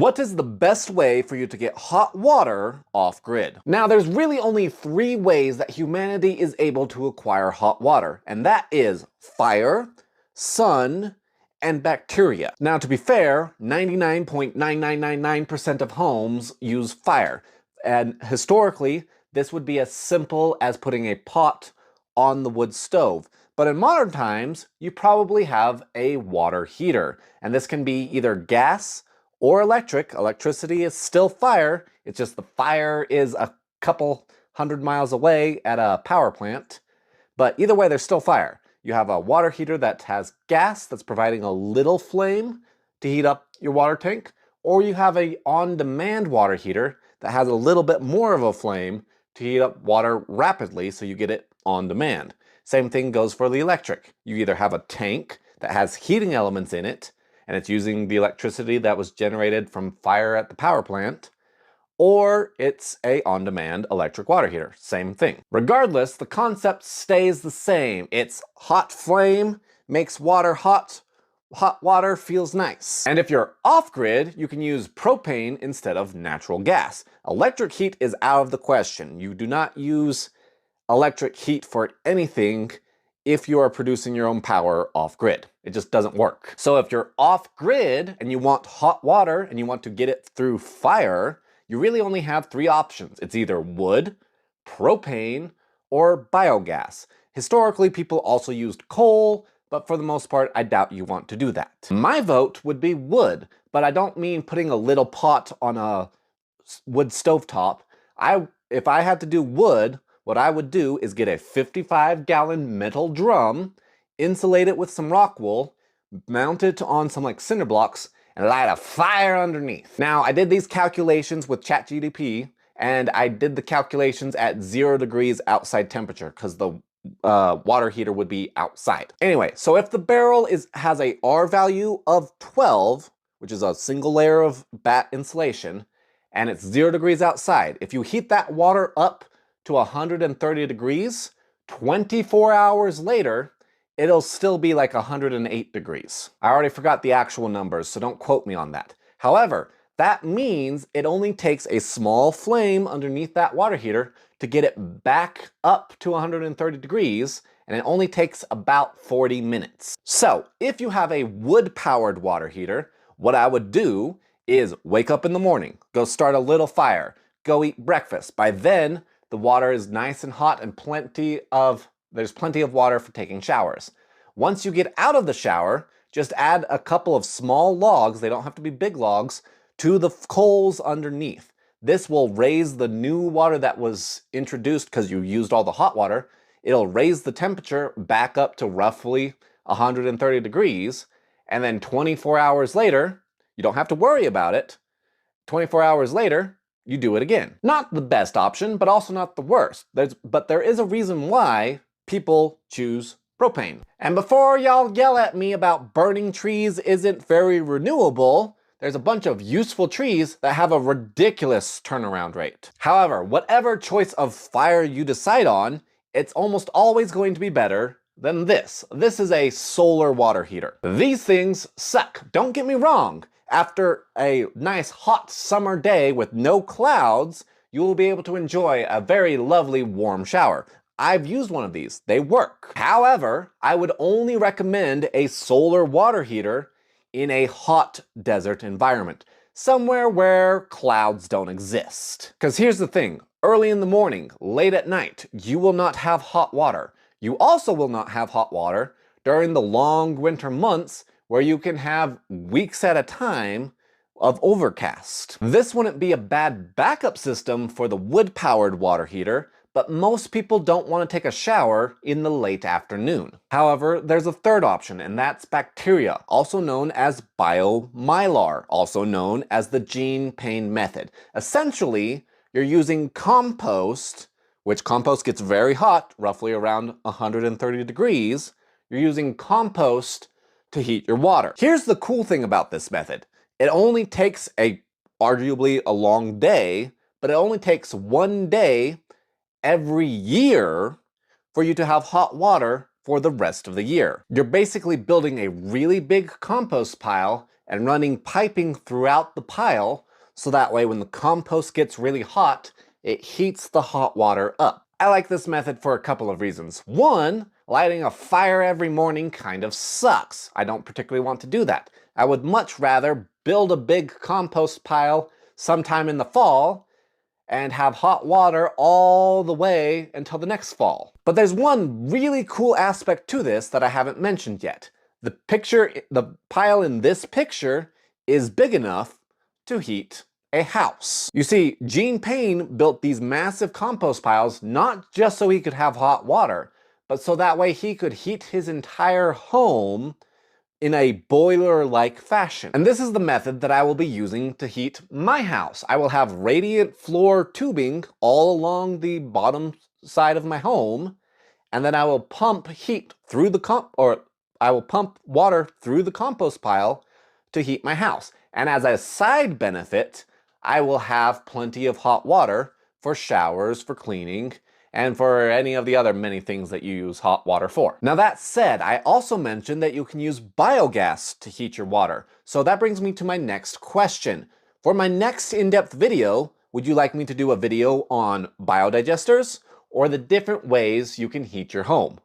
What is the best way for you to get hot water off-grid? Now, there's really only 3 ways that humanity is able to acquire hot water, and that is fire, sun, and bacteria. Now, to be fair, 99.9999% of homes use fire, and historically, this would be as simple as putting a pot on the wood stove. But in modern times, you probably have a water heater, and this can be either gas or electric. Electricity is still fire, it's just the fire is a couple 100 miles away at a power plant. But either way, there's still fire. You have a water heater that has gas that's providing a little flame to heat up your water tank, or you have a on-demand water heater that has a little bit more of a flame to heat up water rapidly so you get it on demand. Same thing goes for the electric. You either have a tank that has heating elements in it, and it's using the electricity that was generated from fire at the power plant, or it's a on-demand electric water heater. Same thing. Regardless, the concept stays the same. It's hot flame makes water hot. Hot water feels nice. And if you're off-grid, you can use propane instead of natural gas. Electric heat is out of the question. You do not use electric heat for anything if you are producing your own power off-grid. It just doesn't work. So if you're off-grid and you want hot water and you want to get it through fire, you really only have 3 options. It's either wood, propane, or biogas. Historically, people also used coal, but for the most part, I doubt you want to do that. My vote would be wood, but I don't mean putting a little pot on a wood stovetop. If I had to do wood, what I would do is get a 55-gallon metal drum, insulate it with some rock wool, mount it on some like cinder blocks, and light a fire underneath. Now, I did these calculations with ChatGPT, and I did the calculations at 0 degrees outside temperature because the water heater would be outside. Anyway, so if the barrel has a R value of 12, which is a single layer of batt insulation, and it's 0 degrees outside, if you heat that water up to 130 degrees, 24 hours later, it'll still be like 108 degrees. I already forgot the actual numbers, so don't quote me on that. However, that means it only takes a small flame underneath that water heater to get it back up to 130 degrees, and it only takes about 40 minutes. So if you have a wood-powered water heater, what I would do is wake up in the morning, go start a little fire, go eat breakfast. By then, the water is nice and hot and there's plenty of water for taking showers. Once you get out of the shower, just add a couple of small logs, they don't have to be big logs, to the coals underneath. This will raise the new water that was introduced because you used all the hot water. It'll raise the temperature back up to roughly 130 degrees. And then 24 hours later, you don't have to worry about it. 24 hours later, you do it again. Not the best option, but also not the worst. But there is a reason why people choose propane. And before y'all yell at me about burning trees isn't very renewable, there's a bunch of useful trees that have a ridiculous turnaround rate. However, whatever choice of fire you decide on, it's almost always going to be better than this. This is a solar water heater. These things suck, don't get me wrong. After a nice hot summer day with no clouds, you will be able to enjoy a very lovely warm shower. I've used one of these, they work. However, I would only recommend a solar water heater in a hot desert environment, somewhere where clouds don't exist. Because here's the thing, early in the morning, late at night, you will not have hot water. You also will not have hot water during the long winter months where you can have weeks at a time of overcast. This wouldn't be a bad backup system for the wood-powered water heater, but most people don't want to take a shower in the late afternoon. However, there's a third option, and that's bacteria, also known as biomylar, also known as the Gene Pain method. Essentially, you're using compost, which compost gets very hot, roughly around 130 degrees. You're using compost to heat your water. Here's the cool thing about this method. It only takes arguably a long day, but it only takes 1 day every year for you to have hot water for the rest of the year. You're basically building a really big compost pile and running piping throughout the pile, so that way when the compost gets really hot, it heats the hot water up. I like this method for a couple of reasons. One, lighting a fire every morning kind of sucks. I don't particularly want to do that. I would much rather build a big compost pile sometime in the fall and have hot water all the way until the next fall. But there's one really cool aspect to this that I haven't mentioned yet. The pile in this picture is big enough to heat a house. You see, Gene Payne built these massive compost piles not just so he could have hot water, but so that way he could heat his entire home in a boiler-like fashion. And this is the method that I will be using to heat my house. I will have radiant floor tubing all along the bottom side of my home, and then I will pump heat through I will pump water through the compost pile to heat my house. And as a side benefit, I will have plenty of hot water for showers, for cleaning, and for any of the other many things that you use hot water for. Now that said, I also mentioned that you can use biogas to heat your water. So that brings me to my next question. For my next in-depth video, would you like me to do a video on biodigesters or the different ways you can heat your home?